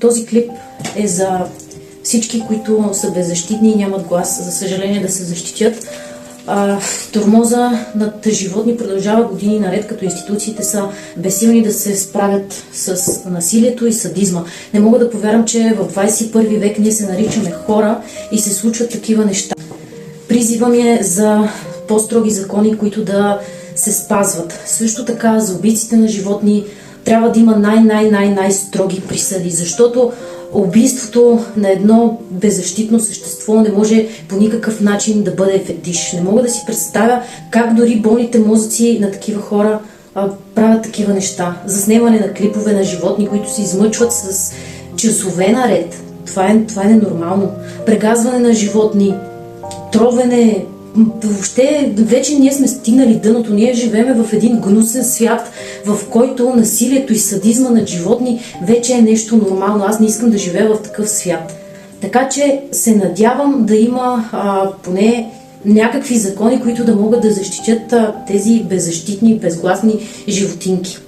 Този клип е за всички, които са беззащитни и нямат глас, за съжаление, да се защитят. Тормоза над животни продължава години наред, като институциите са безсилни да се справят с насилието и садизма. Не мога да повярвам, че в 21 век ние се наричаме хора и се случват такива неща. Призива ми е за по-строги закони, които да се спазват. Също така за убийците на животни трябва да има най-строги присъди, защото убийството на едно беззащитно същество не може по никакъв начин да бъде фетиш. Не мога да си представя как дори болните мозъци на такива хора правят такива неща. Заснемане на клипове на животни, които се измъчват с часове наред. Това е ненормално. Прегазване на животни, тровене. Въобще, вече ние сме стигнали дъното. Ние живеем в един гнусен свят, в който насилието и садизма над животни вече е нещо нормално. Аз не искам да живея в такъв свят. Така че се надявам да има поне някакви закони, които да могат да защитят тези беззащитни, безгласни животинки.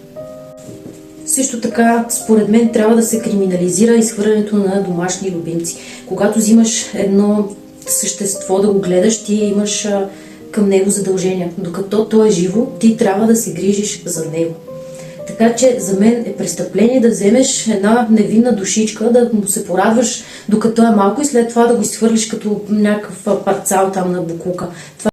Също така, според мен, трябва да се криминализира изхвърлянето на домашни любимци. Когато взимаш едно същество да го гледаш, ти имаш към него задължения. Докато то е живо, ти трябва да се грижиш за него. Така че за мен е престъпление да вземеш една невинна душичка, да му се порадваш докато е малко и след това да го изхвърлиш като някакъв парцал там на букука. Това